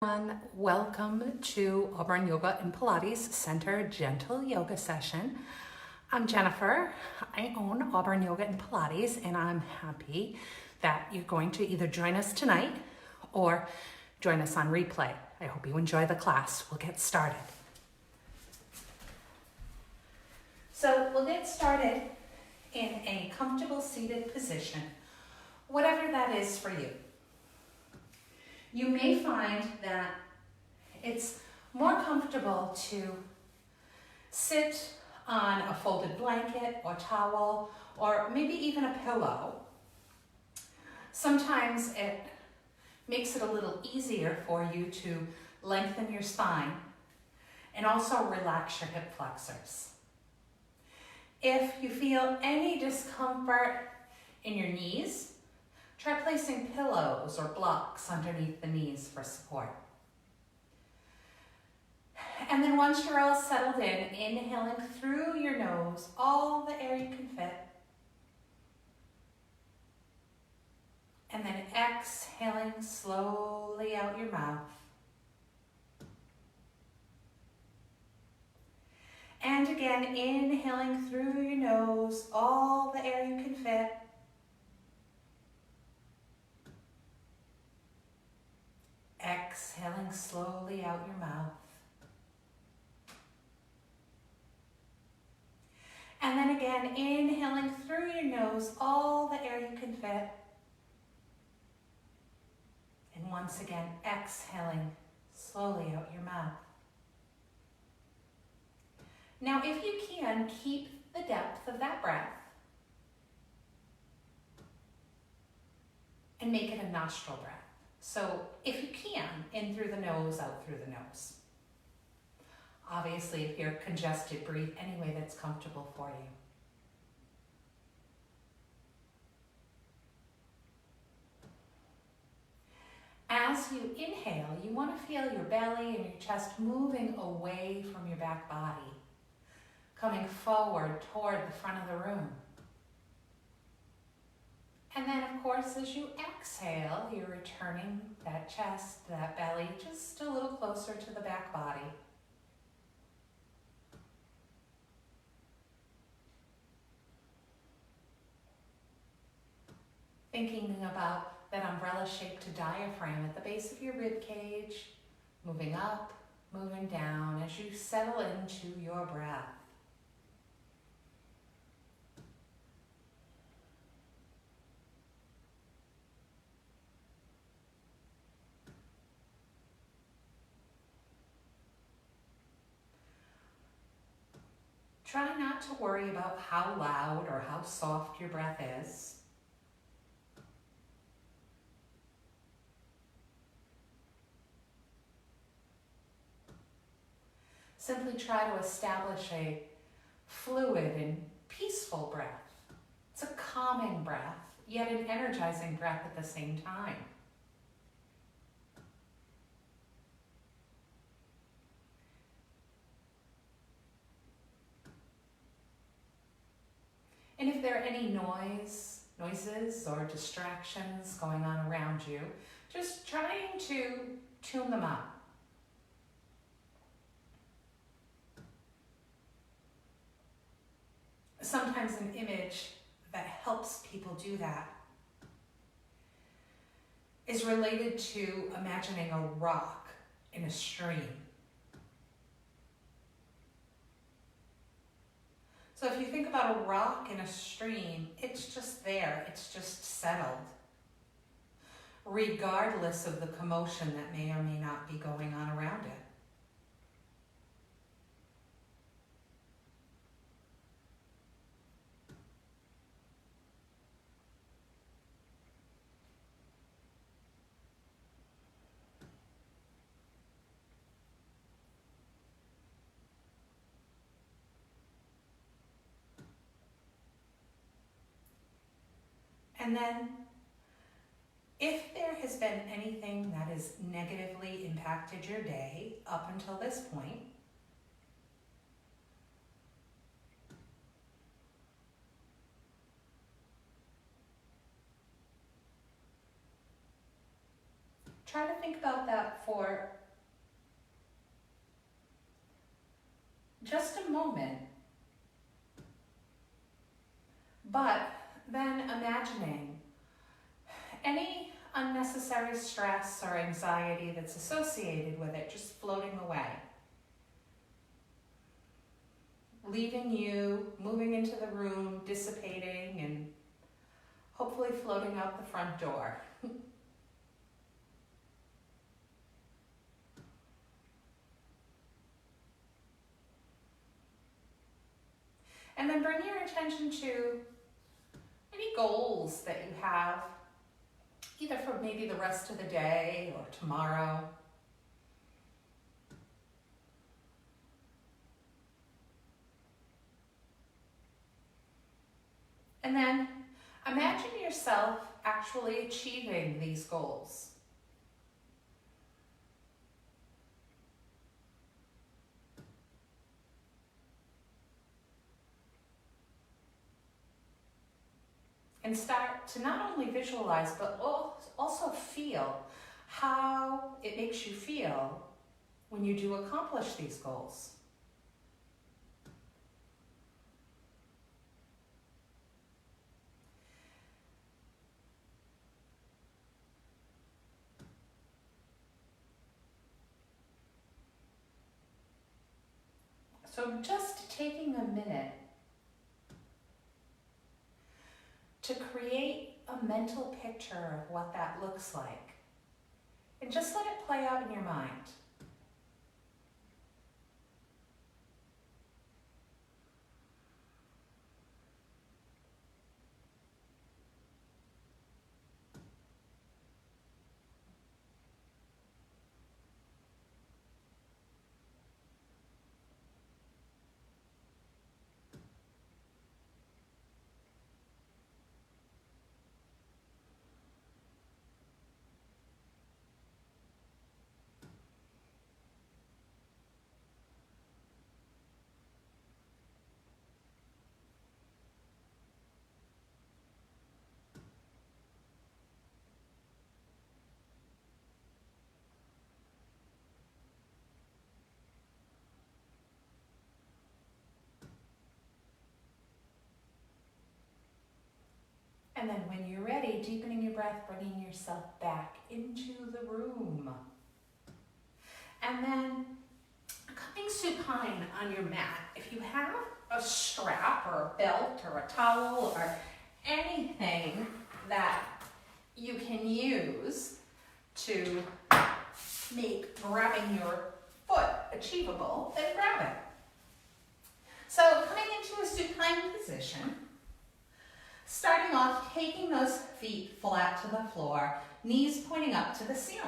Everyone, welcome to Auburn Yoga and Pilates Center Gentle Yoga Session. I'm Jennifer. I own Auburn Yoga and Pilates, and I'm happy that you're going to either join us tonight or join us on replay. I hope you enjoy the class. We'll get started. So we'll get started in a comfortable seated position, whatever that is for you. You may find that it's more comfortable to sit on a folded blanket or towel, or maybe even a pillow. Sometimes it makes it a little easier for you to lengthen your spine and also relax your hip flexors. If you feel any discomfort in your knees, try placing pillows or blocks underneath the knees for support. And then once you're all settled in, inhaling through your nose, all the air you can fit. And then exhaling slowly out your mouth. And again, inhaling through your nose, all the air you can fit. Exhaling slowly out your mouth. And then again, inhaling through your nose, all the air you can fit. And once again, exhaling slowly out your mouth. Now, if you can, keep the depth of that breath and make it a nostril breath. So if you can, in through the nose, out through the nose. Obviously, if you're congested, breathe any way that's comfortable for you. As you inhale, you want to feel your belly and your chest moving away from your back body, coming forward toward the front of the room. And then, of course, as you exhale, you're returning that chest, that belly, just a little closer to the back body. Thinking about that umbrella-shaped diaphragm at the base of your rib cage, moving up, moving down as you settle into your breath. Try not to worry about how loud or how soft your breath is. Simply try to establish a fluid and peaceful breath. It's a calming breath, yet an energizing breath at the same time. And if there are any noises or distractions going on around you, just trying to tune them out. Sometimes an image that helps people do that is related to imagining a rock in a stream. So if you think about a rock in a stream, it's just there, it's just settled, regardless of the commotion that may or may not be going on around it. And then, if there has been anything that has negatively impacted your day up until this point, Try to think about that for just a moment, but then imagining any unnecessary stress or anxiety that's associated with it just floating away, leaving you, moving into the room, dissipating, and hopefully floating out the front door. And then bring your attention to any goals that you have, either for maybe the rest of the day or tomorrow. And then imagine yourself actually achieving these goals. And start to not only visualize, but also feel how it makes you feel when you do accomplish these goals. So just taking a minute to create a mental picture of what that looks like, and just let it play out in your mind. And then when you're ready, deepening your breath, bringing yourself back into the room. And then coming supine on your mat. If you have a strap or a belt or a towel or anything that you can use to make grabbing your foot achievable, then grab it. So coming into a supine position, starting off, taking those feet flat to the floor, knees pointing up to the ceiling.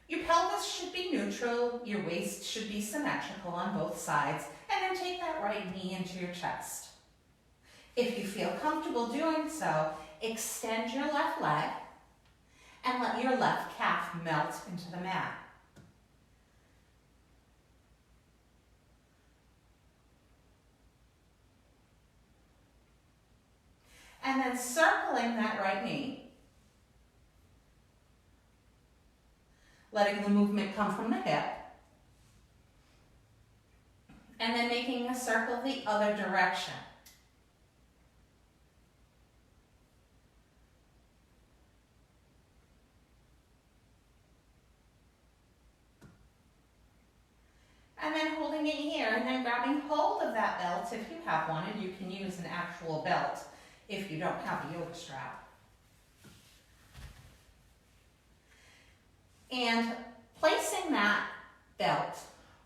Your pelvis should be neutral, your waist should be symmetrical on both sides, and then take that right knee into your chest. If you feel comfortable doing so, extend your left leg and let your left calf melt into the mat. And then circling that right knee, letting the movement come from the hip, and then making a circle the other direction. And then holding it here, and then grabbing hold of that belt if you have one, and you can use an actual belt if you don't have a yoga strap. And placing that belt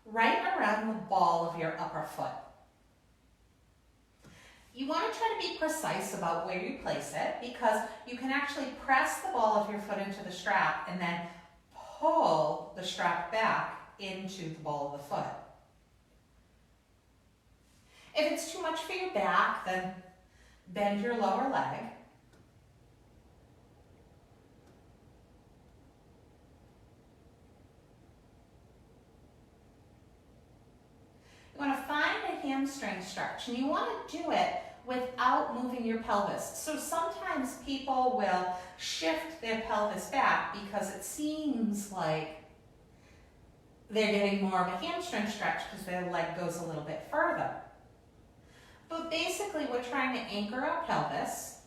right around the ball of your upper foot. You want to try to be precise about where you place it, because you can actually press the ball of your foot into the strap and then pull the strap back into the ball of the foot. If it's too much for your back, then bend your lower leg. You want to find a hamstring stretch, and you want to do it without moving your pelvis. So sometimes people will shift their pelvis back because it seems like they're getting more of a hamstring stretch because their leg goes a little bit further. But basically we're trying to anchor our pelvis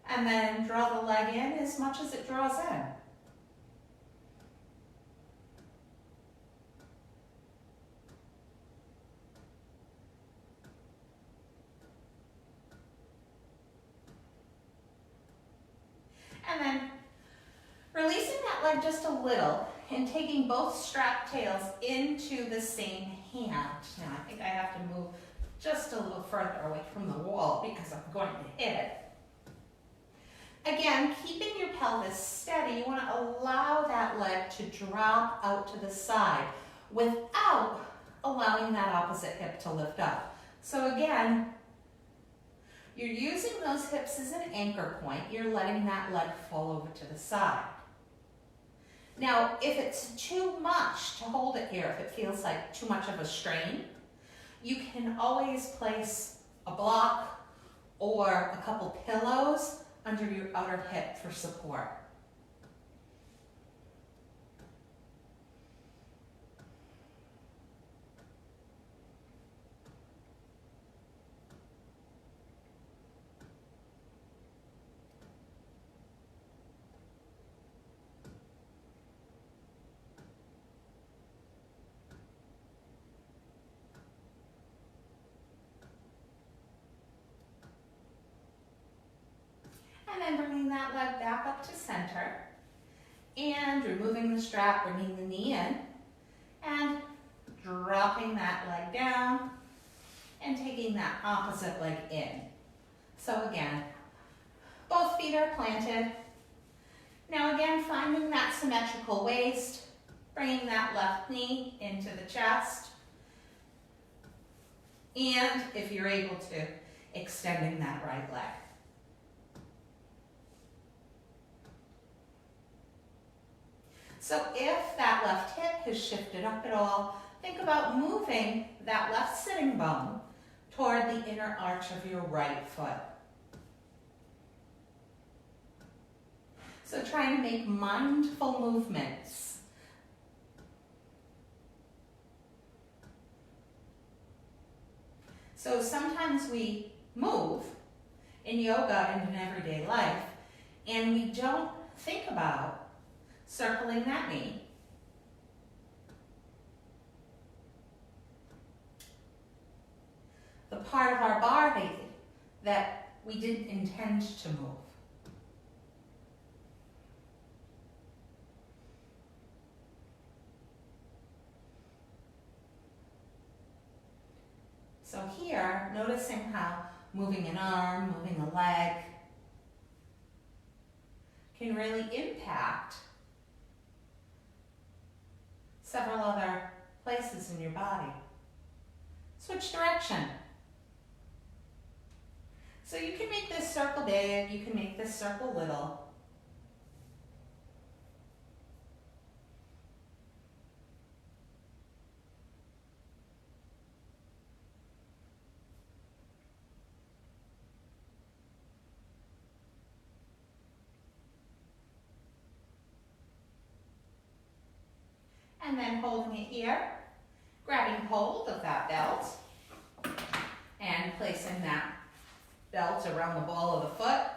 and then draw the leg in as much as it draws in. And then releasing that leg just a little and taking both strap tails into the same hand. Now I think I have to move just a little further away from the wall because I'm going to hit it. Again, keeping your pelvis steady, you want to allow that leg to drop out to the side without allowing that opposite hip to lift up. So again, you're using those hips as an anchor point. You're letting that leg fall over to the side. Now, if it's too much to hold it here, if it feels like too much of a strain, you can always place a block or a couple pillows under your outer hip for support. And then bringing that leg back up to center and removing the strap, bringing the knee in and dropping that leg down and taking that opposite leg in. So again, both feet are planted. Now again, finding that symmetrical waist, bringing that left knee into the chest, and if you're able to, extending that right leg. So if that left hip has shifted up at all, think about moving that left sitting bone toward the inner arch of your right foot. So trying to make mindful movements. So sometimes we move in yoga and in everyday life, and we don't think about circling that knee, the part of our body that we didn't intend to move. So here, noticing how moving an arm, moving a leg can really impact several other places in your body. Switch direction. So you can make this circle big, you can make this circle little. And then holding it here, grabbing hold of that belt and placing that belt around the ball of the foot.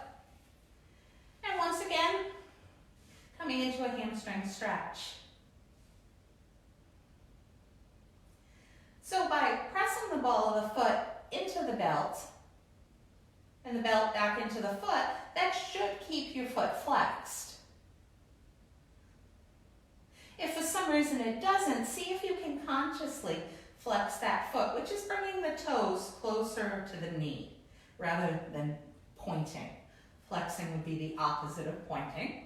And once again, coming into a hamstring stretch. So by pressing the ball of the foot into the belt and the belt back into the foot, that should keep your foot flexed. If for some reason it doesn't, see if you can consciously flex that foot, which is bringing the toes closer to the knee rather than pointing. Flexing would be the opposite of pointing.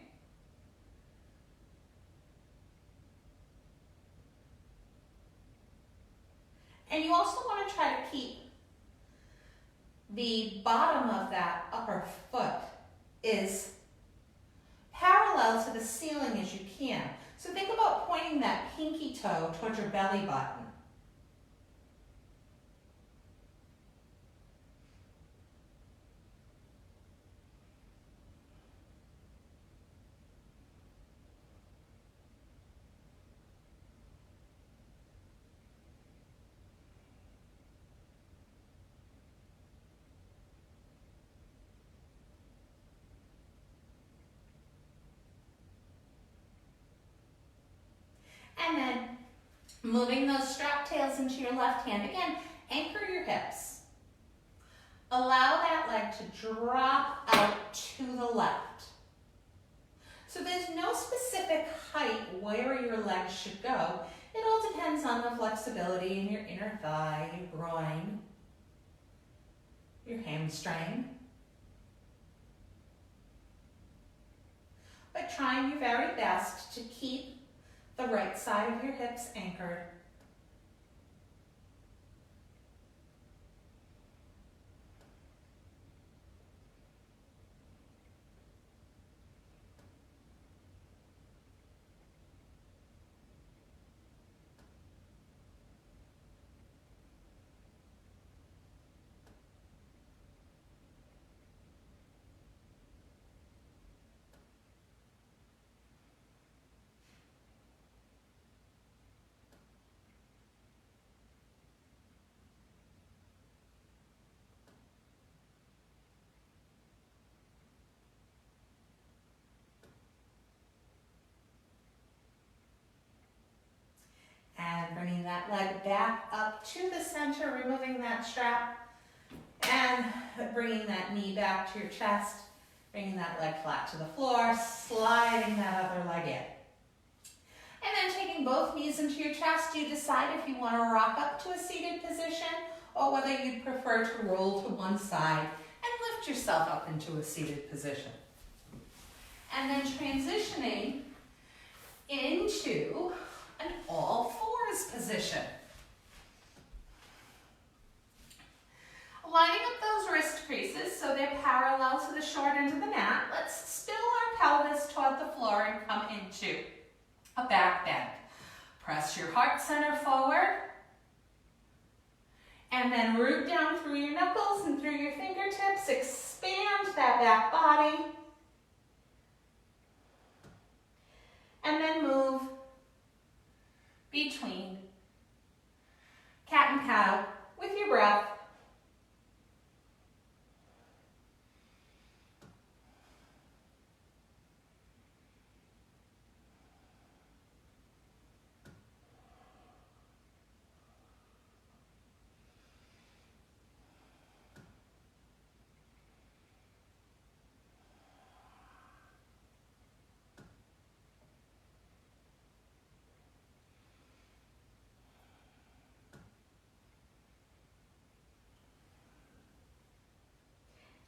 And you also want to try to keep the bottom of that upper foot is parallel to the ceiling as you can. So think about pointing that pinky toe towards your belly button. those strap tails into your left hand. Again, anchor your hips. Allow that leg to drop out to the left. So there's no specific height where your legs should go. It all depends on the flexibility in your inner thigh, your groin, your hamstring. But trying your very best to keep the right side of your hips anchored. And bringing that leg back up to the center, removing that strap, and bringing that knee back to your chest, bringing that leg flat to the floor, sliding that other leg in. And then taking both knees into your chest, you decide if you want to rock up to a seated position or whether you'd prefer to roll to one side and lift yourself up into a seated position. And then transitioning into an all fours position. Lining up those wrist creases so they're parallel to the short end of the mat. Let's spill our pelvis toward the floor and come into a back bend. Press your heart center forward and then root down through your knuckles and through your fingertips. Expand that back body and then move between cat and cow with your breath.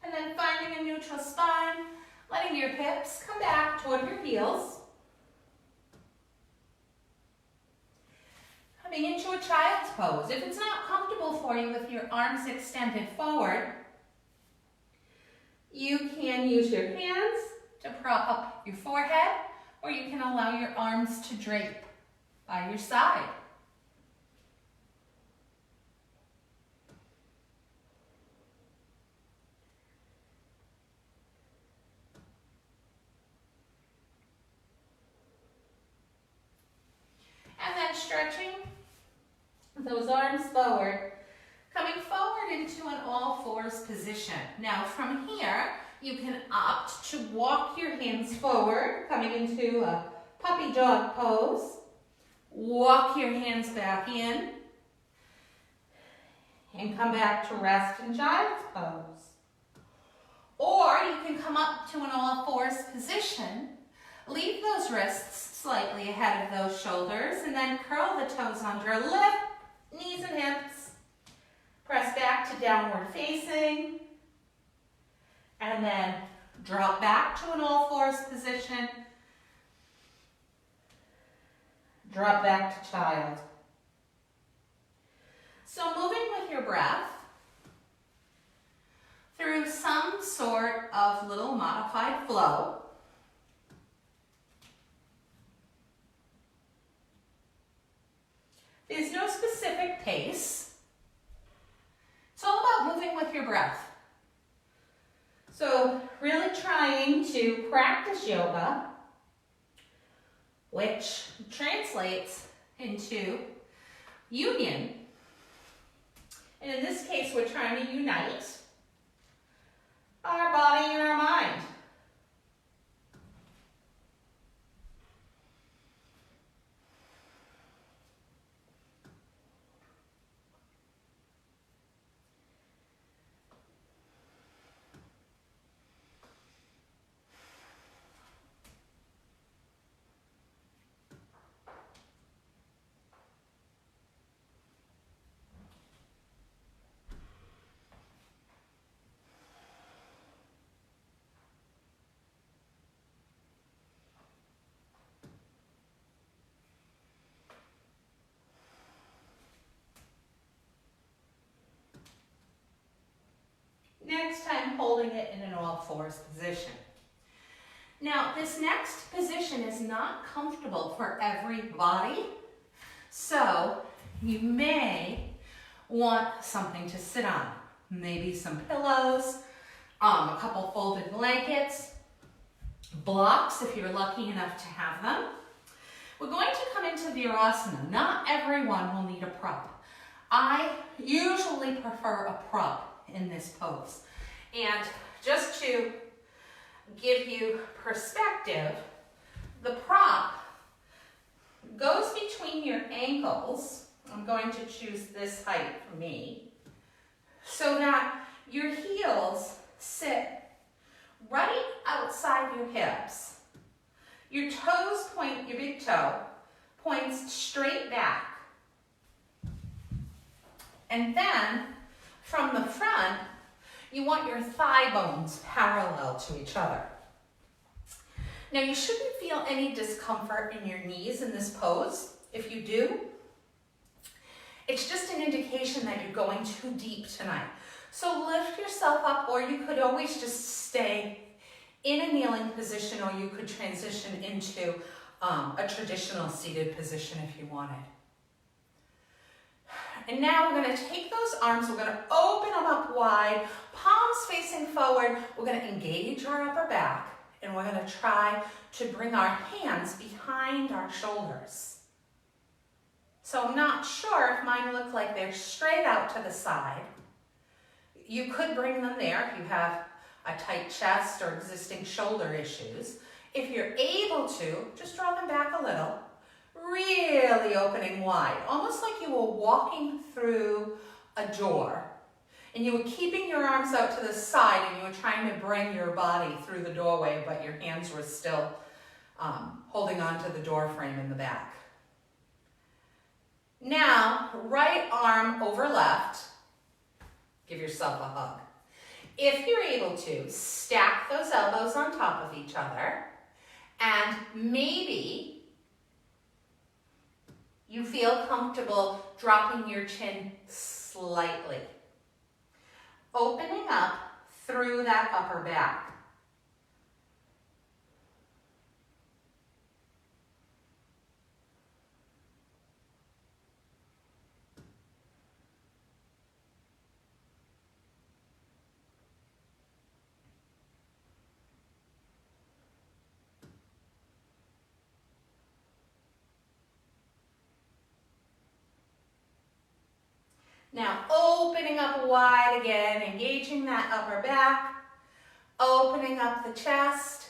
And then finding a neutral spine, letting your hips come back toward your heels. Coming into a child's pose. If it's not comfortable for you with your arms extended forward, you can use your hands to prop up your forehead, or you can allow your arms to drape by your side. And then stretching those arms forward, coming forward into an all fours position. Now from here, you can opt to walk your hands forward, coming into a puppy dog pose. Walk your hands back in and come back to rest in child's pose. Or you can come up to an all fours position, leave those wrists slightly ahead of those shoulders, and then curl the toes under, lift knees and hips, press back to downward facing, and then drop back to an all fours position, drop back to child. So moving with your breath through some sort of little modified flow. There's no specific pace. It's all about moving with your breath. So really trying to practice yoga, which translates into union. And in this case, we're trying to unite our body and our mind. holding it in an all fours position. Now, this next position is not comfortable for everybody, so you may want something to sit on. Maybe some pillows, a couple folded blankets, blocks if you're lucky enough to have them. We're going to come into Virasana. Not everyone will need a prop. I usually prefer a prop in this pose. And just to give you perspective, the prop goes between your ankles. I'm going to choose this height for me, so that your heels sit right outside your hips. Your toes point, your big toe points straight back. And then from the front, you want your thigh bones parallel to each other. Now you shouldn't feel any discomfort in your knees in this pose. If you do, it's just an indication that you're going too deep tonight. So lift yourself up, or you could always just stay in a kneeling position, or you could transition into a traditional seated position if you wanted. And now we're going to take those arms, we're going to open them up wide, palms facing forward. We're going to engage our upper back, and we're going to try to bring our hands behind our shoulders. So I'm not sure if mine look like they're straight out to the side. You could bring them there if you have a tight chest or existing shoulder issues. If you're able to, just draw them back a little. Really opening wide, almost like you were walking through a door and you were keeping your arms out to the side and you were trying to bring your body through the doorway, but your hands were still holding on to the door frame in the back. Now, right arm over left, give yourself a hug. If you're able to, stack those elbows on top of each other, and maybe you feel comfortable dropping your chin slightly. Opening up through that upper back. Now opening up wide again, engaging that upper back, opening up the chest.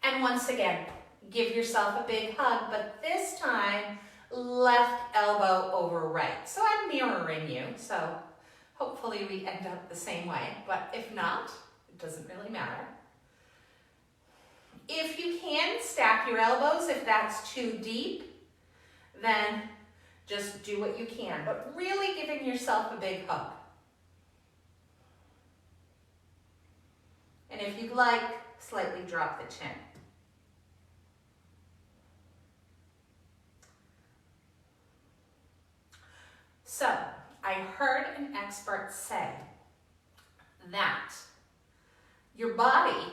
And once again, give yourself a big hug, but this time, left elbow over right. So I'm mirroring you, so hopefully we end up the same way, but if not, it doesn't really matter. If you can, stack your elbows. If that's too deep, then just do what you can, but really giving yourself a big hug. And if you'd like, slightly drop the chin. So, I heard an expert say that your body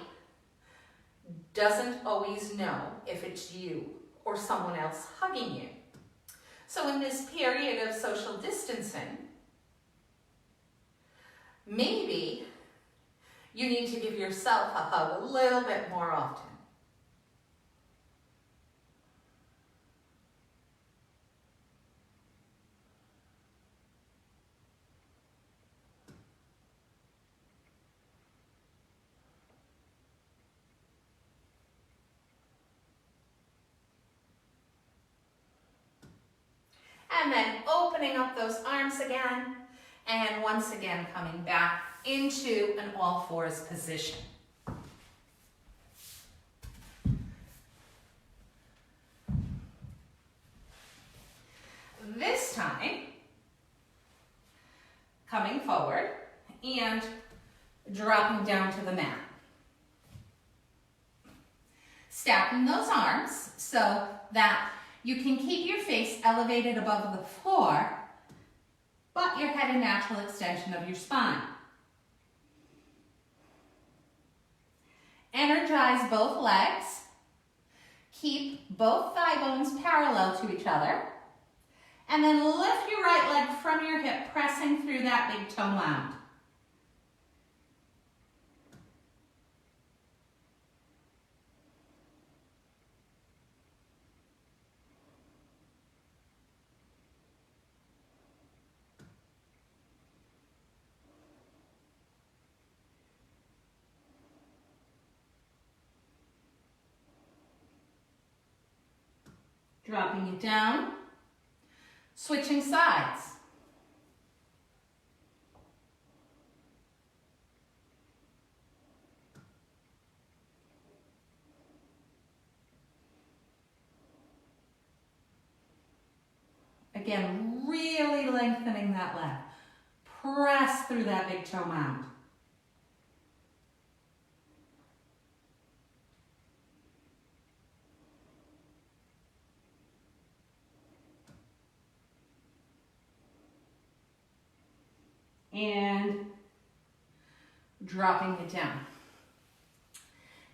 doesn't always know if it's you or someone else hugging you. So in this period of social distancing, maybe you need to give yourself a hug a little bit more often. And then opening up those arms again, and once again coming back into an all fours position. This time, coming forward and dropping down to the mat. Stacking those arms so that you can keep your face elevated above the floor, but your head a natural extension of your spine. Energize both legs. Keep both thigh bones parallel to each other. And then lift your right leg from your hip, pressing through that big toe mound. Dropping it down. Switching sides. Again, really lengthening that leg. Press through that big toe mound. And dropping it down.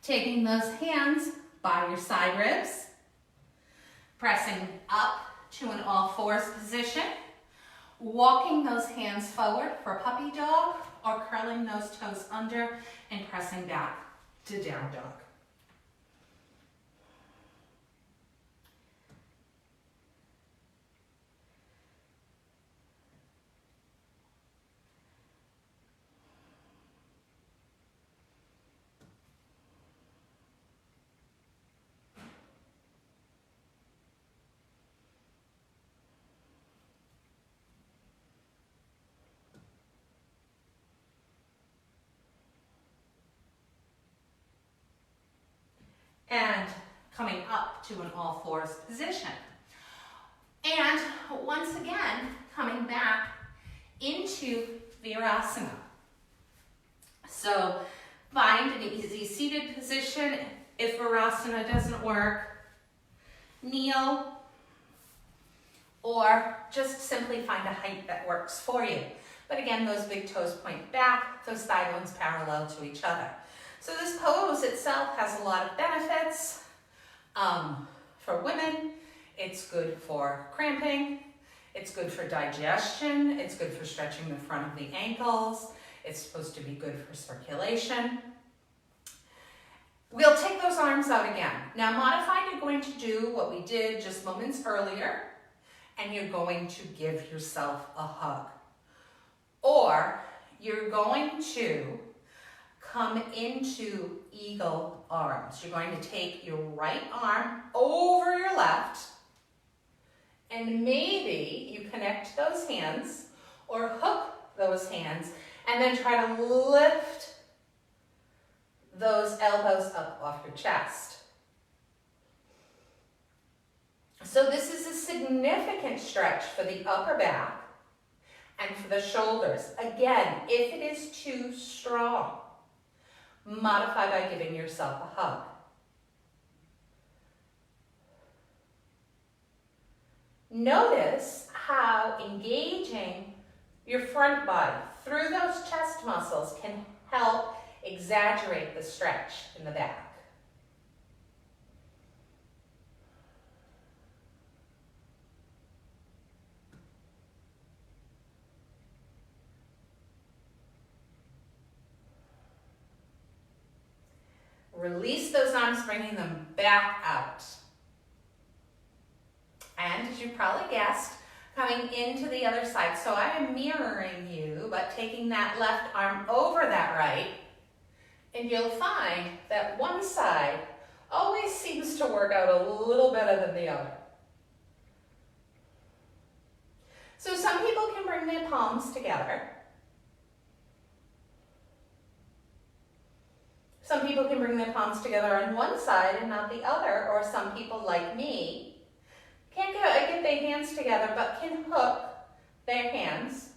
Taking those hands by your side ribs, pressing up to an all fours position, walking those hands forward for puppy dog or curling those toes under and pressing back to down dog. And coming up to an all fours position. And once again, coming back into Virasana. So find an easy seated position. If Virasana doesn't work, kneel, or just simply find a height that works for you. But again, those big toes point back, those thigh bones parallel to each other. So this pose itself has a lot of benefits. For women, it's good for cramping, it's good for digestion, it's good for stretching the front of the ankles, it's supposed to be good for circulation. We'll take those arms out again. Now modified, you're going to do what we did just moments earlier, and you're going to give yourself a hug. Or you're going to come into eagle arms. You're going to take your right arm over your left, and maybe you connect those hands or hook those hands, and then try to lift those elbows up off your chest. So this is a significant stretch for the upper back and for the shoulders. Again, if it is too strong, modify by giving yourself a hug. Notice how engaging your front body through those chest muscles can help exaggerate the stretch in the back. Release those arms, bringing them back out. And as you probably guessed, coming into the other side. So I am mirroring you, but taking that left arm over that right. And you'll find that one side always seems to work out a little better than the other. So some people can bring their palms together. Some people can bring their palms together on one side and not the other, or some people like me can't get their hands together but can hook their hands.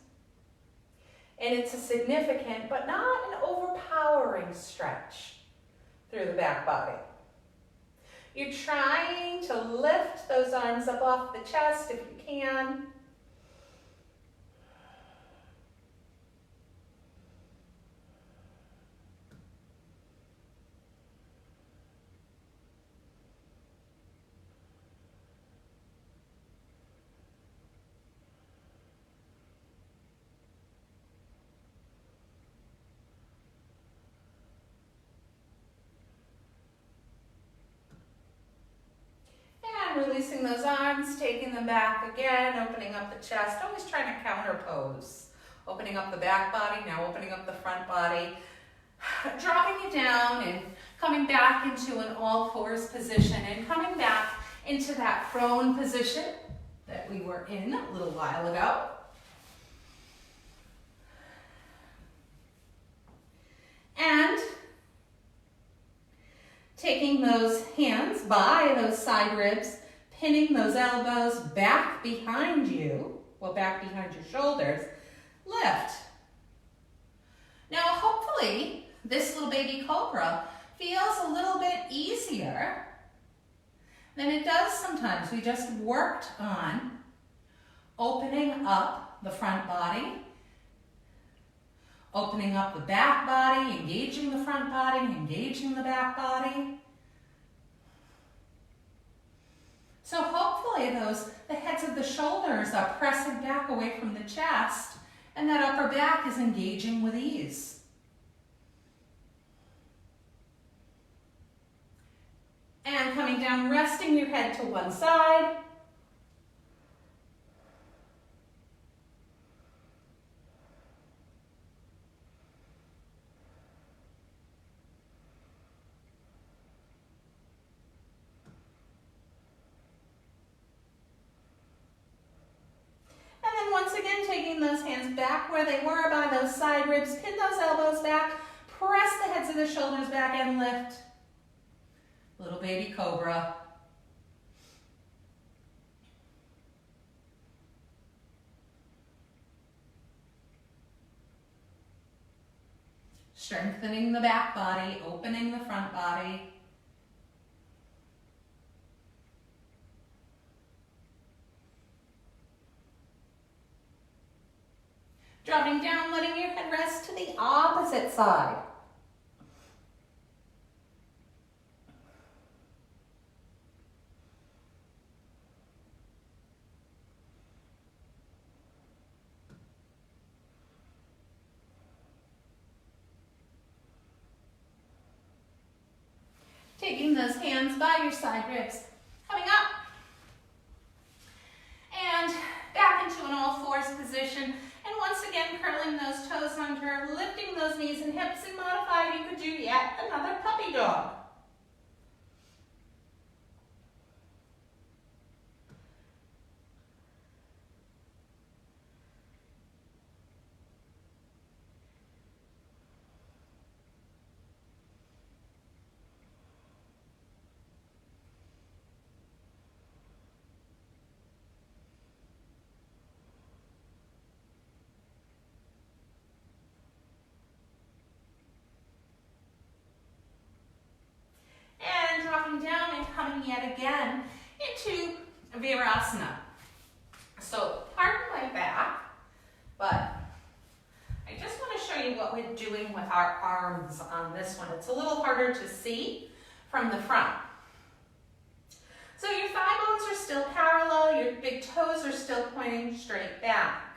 And it's a significant but not an overpowering stretch through the back body. You're trying to lift those arms up off the chest if you can. releasing those arms, taking them back again, opening up the chest, always trying to counter pose. Opening up the back body, now opening up the front body. Dropping it down and coming back into an all fours position and coming back into that prone position that we were in a little while ago. And taking those hands by those side ribs, pinning those elbows back behind you, well, back behind your shoulders, lift. Now, hopefully, this little baby cobra feels a little bit easier than it does sometimes. We just worked on opening up the front body, opening up the back body, engaging the front body, engaging the back body. So hopefully the heads of the shoulders are pressing back away from the chest and that upper back is engaging with ease. And coming down, resting your head to one side. Taking those hands back where they were by those side ribs, pin those elbows back, press the heads of the shoulders back and lift. Little baby cobra. Strengthening the back body, opening the front body. Dropping down, letting your head rest to the opposite side. Taking those hands by your side ribs, coming up. And back into an all fours position. And once again, curling those toes under, lifting those knees and hips, and modified, you could do yet another puppy dog. Down and coming yet again into Virasana. So pardon my back, but I just want to show you what we're doing with our arms on this one. It's a little harder to see from the front. So your thigh bones are still parallel, your big toes are still pointing straight back.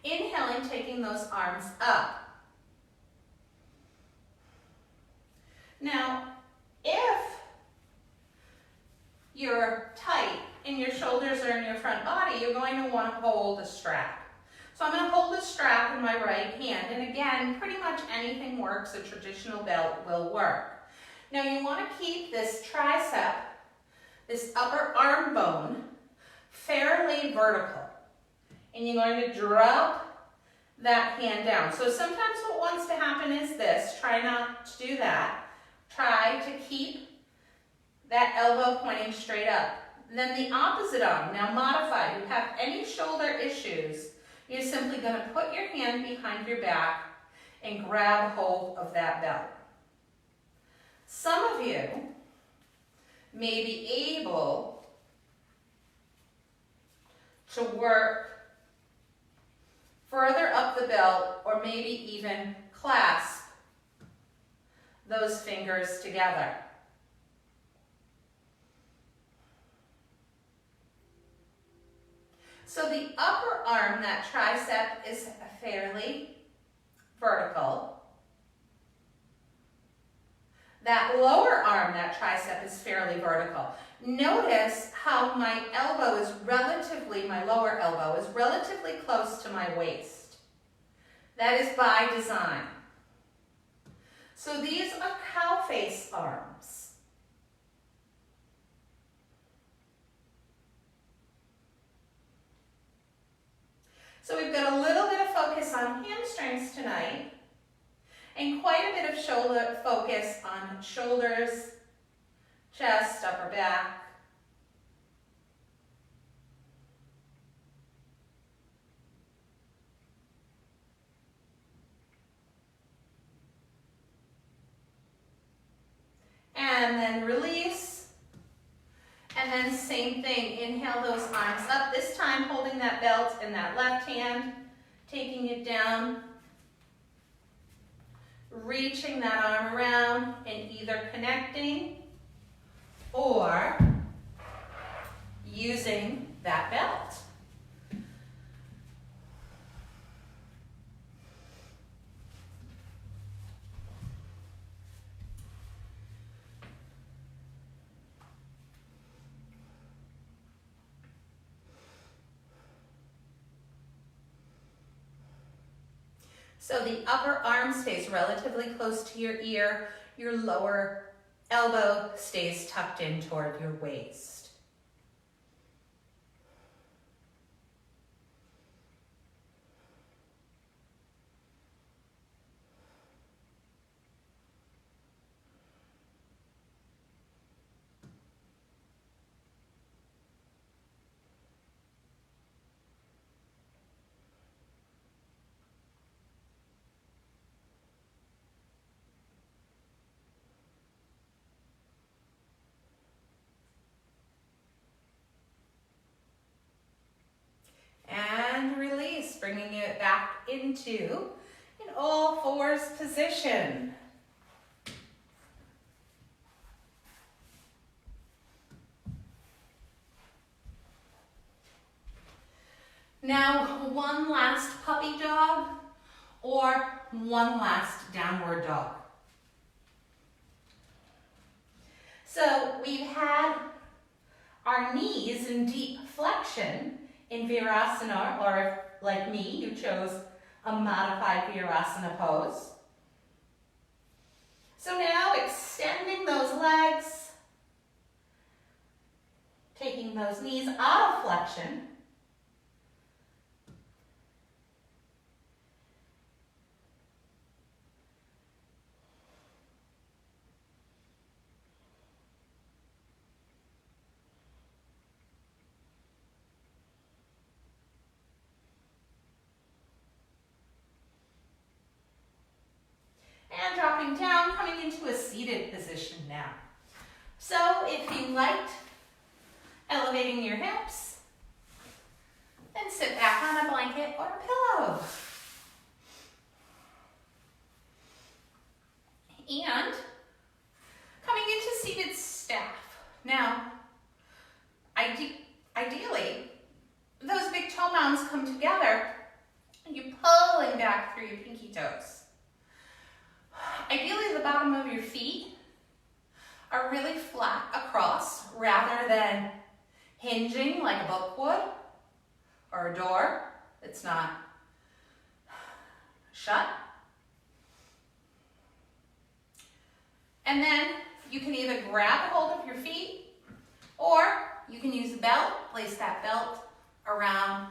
Inhaling, taking those arms up. Now, if you're tight in your shoulders or in your front body, you're going to want to hold a strap. So I'm going to hold the strap in my right hand. And again, pretty much anything works. A traditional belt will work. Now you want to keep this tricep, this upper arm bone, fairly vertical. And you're going to drop that hand down. So sometimes what wants to happen is this. Try not to do that. Try to keep that elbow pointing straight up. Then the opposite arm, now modified. If you have any shoulder issues, you're simply going to put your hand behind your back and grab hold of that belt. Some of you may be able to work further up the belt or maybe even clasp those fingers together. So the upper arm, that tricep, is fairly vertical. That lower arm, that tricep, is fairly vertical. Notice how my elbow is relatively, my lower elbow is relatively close to my waist. That is by design. So these are cow face arms. So we've got a little bit of focus on hamstrings tonight, and quite a bit of shoulder focus on shoulders, chest, upper back. And then release. And then same thing, inhale those arms up, this time holding that belt in that left hand, taking it down, reaching that arm around and either connecting or using that belt. So the upper arm stays relatively close to your ear, your lower elbow stays tucked in toward your waist. And release, bringing it back into an all fours position. Now, one last puppy dog or one last downward dog. So we've had our knees in deep flexion in Virasana, or if, like me, you chose a modified Virasana pose. So now extending those legs, taking those knees out of flexion, and dropping down, coming into a seated position now. So if you liked elevating your hips, then sit back on a blanket or a pillow. And coming into seated staff. Now, ideally, those big toe mounds come together and you're pulling back through your pinky toes. Ideally, the bottom of your feet are really flat across rather than hinging like a book would or a door that's not shut. And then you can either grab a hold of your feet or you can use a belt, place that belt around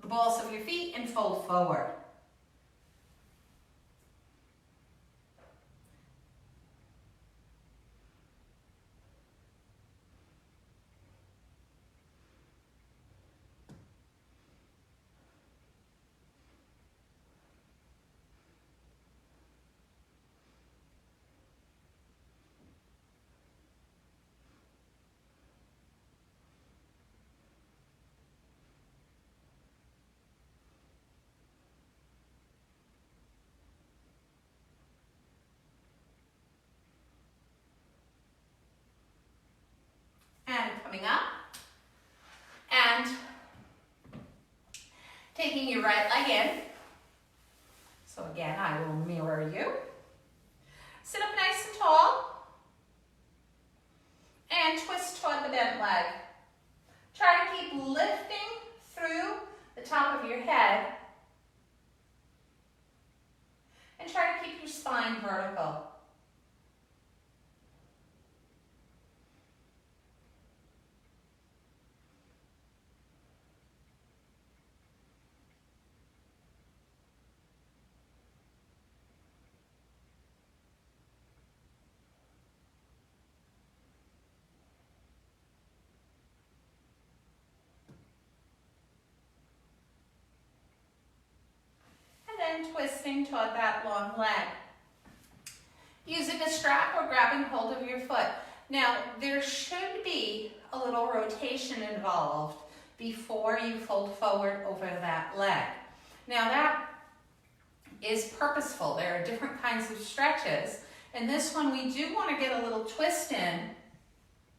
the balls of your feet and fold forward. And coming up, and taking your right leg in. So again, I will mirror you. Sit up nice and tall. And twist toward the bent leg. Try to keep lifting through the top of your head. And try to keep your spine vertical. And twisting toward that long leg. Using a strap or grabbing hold of your foot. Now, there should be a little rotation involved before you fold forward over that leg. Now, that is purposeful. There are different kinds of stretches. And this one, we do want to get a little twist in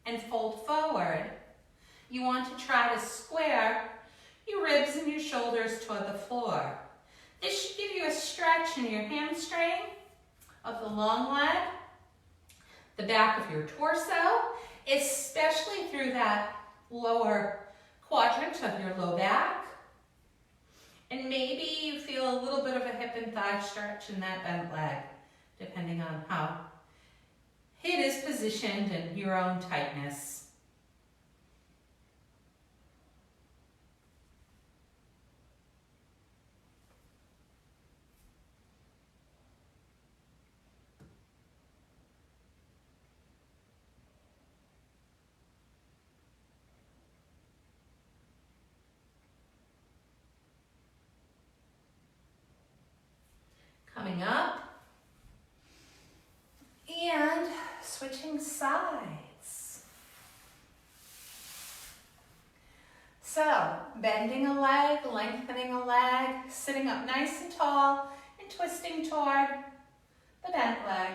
and fold forward. You want to try to square your ribs and your shoulders toward the floor. This should give you a stretch in your hamstring of the long leg, the back of your torso, especially through that lower quadrant of your low back. And maybe you feel a little bit of a hip and thigh stretch in that bent leg, depending on how it is positioned and your own tightness. Coming up and switching sides. So, bending a leg, lengthening a leg, sitting up nice and tall, and twisting toward the bent leg.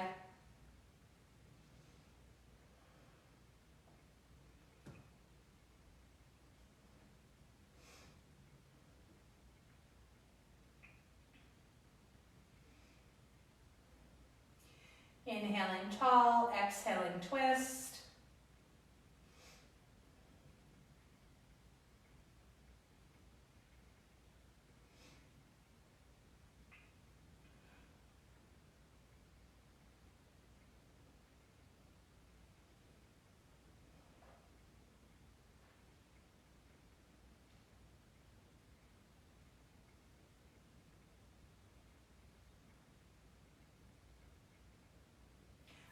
Inhaling tall, exhaling twist.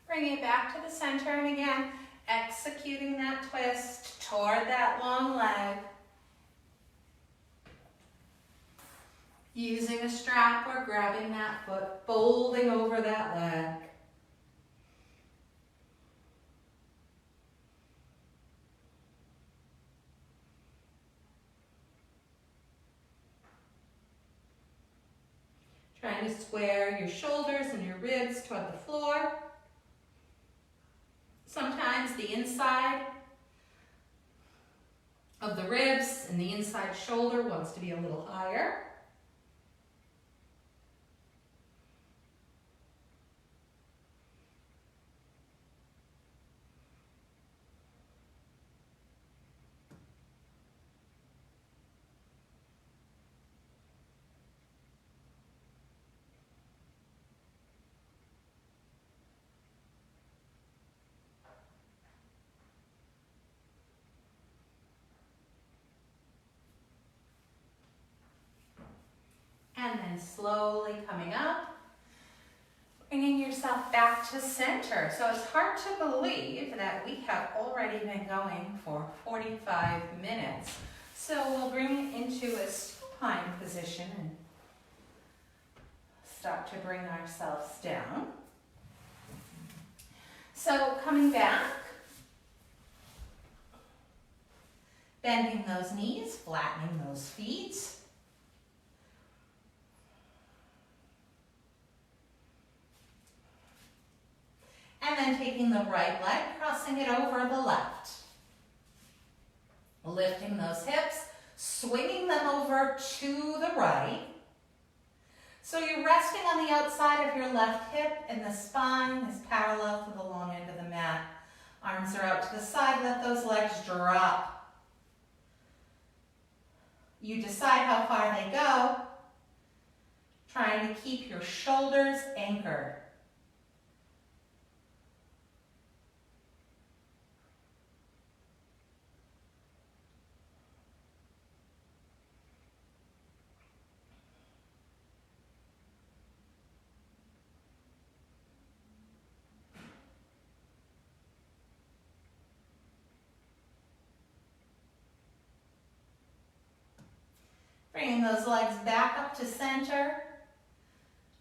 Bring it back to the center, and again, executing that twist toward that long leg. Using a strap or grabbing that foot, folding over that leg. Trying to square your shoulders and your ribs toward the floor. Sometimes the inside of the ribs and the inside shoulder wants to be a little higher. And then slowly coming up, bringing yourself back to center. So it's hard to believe that we have already been going for 45 minutes. So we'll bring it into a supine position and start to bring ourselves down. So coming back, bending those knees, flattening those feet. And then taking the right leg, crossing it over the left. Lifting those hips, swinging them over to the right. So you're resting on the outside of your left hip and the spine is parallel to the long end of the mat. Arms are out to the side, let those legs drop. You decide how far they go, trying to keep your shoulders anchored. Bringing those legs back up to center.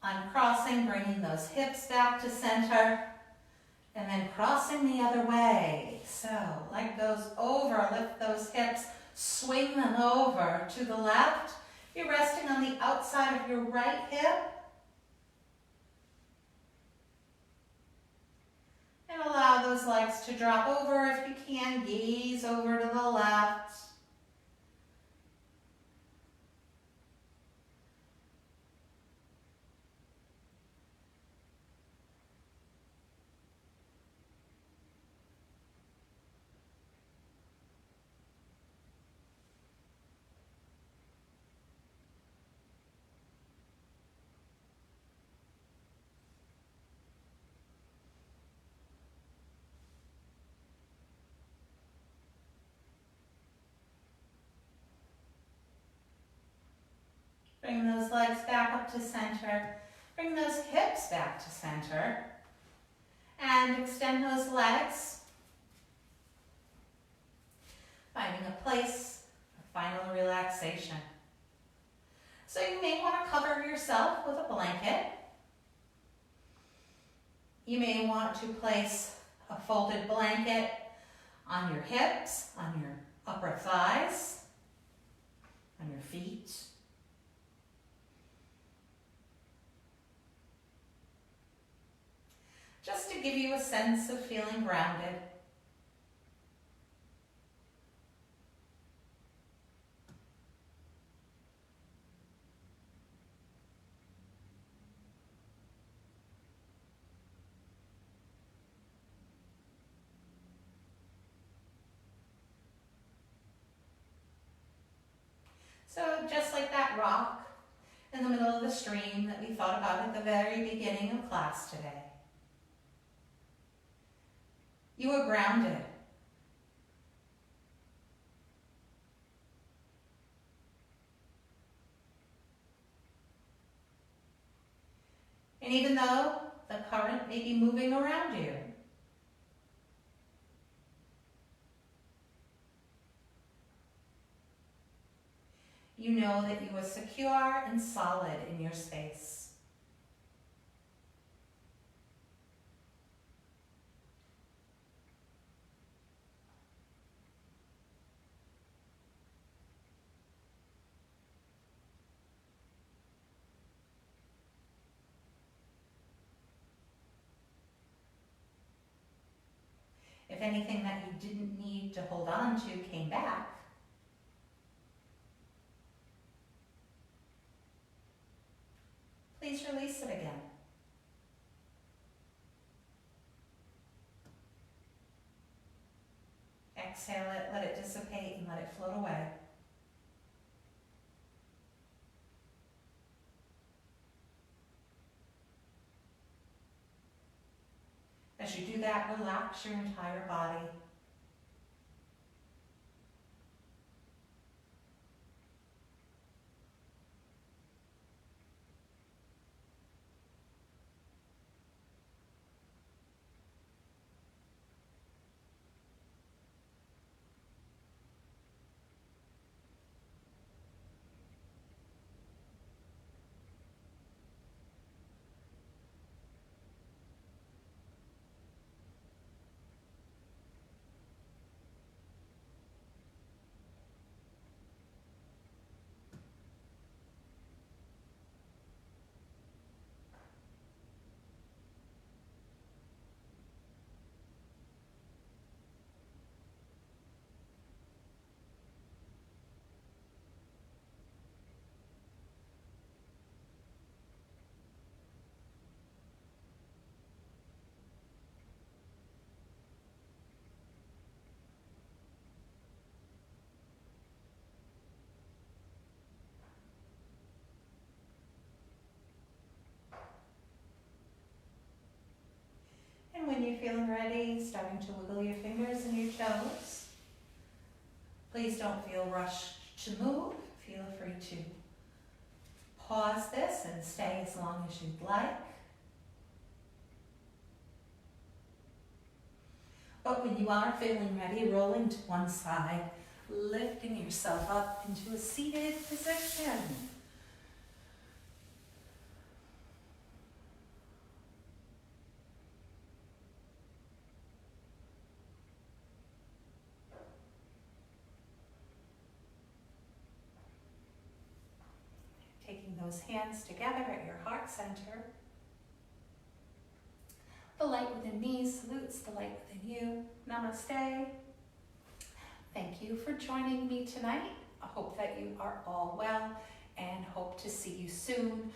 Uncrossing, bringing those hips back to center. And then crossing the other way. So leg goes over, lift those hips, swing them over to the left. You're resting on the outside of your right hip. And allow those legs to drop over. If you can, gaze over to the left. Bring those legs back up to center. Bring those hips back to center. And extend those legs. Finding a place for final relaxation. So you may want to cover yourself with a blanket. You may want to place a folded blanket on your hips, on your upper thighs, on your feet. Just to give you a sense of feeling grounded. So just like that rock in the middle of the stream that we thought about at the very beginning of class today. You are grounded. And even though the current may be moving around you, you know that you are secure and solid in your space. If anything that you didn't need to hold on to came back, please release it again. Exhale it, let it dissipate, and let it float away. As you do that, relax your entire body. feeling ready, starting to wiggle your fingers and your toes. Please don't feel rushed to move. Feel free to pause this and stay as long as you'd like. But when you are feeling ready, rolling to one side, lifting yourself up into a seated position. Taking those hands together at your heart center. The light within me salutes the light within you. Namaste. Thank you for joining me tonight. I hope that you are all well and hope to see you soon.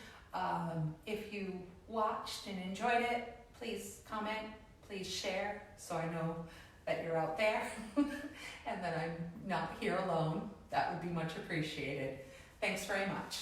If you watched and enjoyed it, please comment, please share so I know that you're out there and that I'm not here alone. That would be much appreciated. Thanks very much.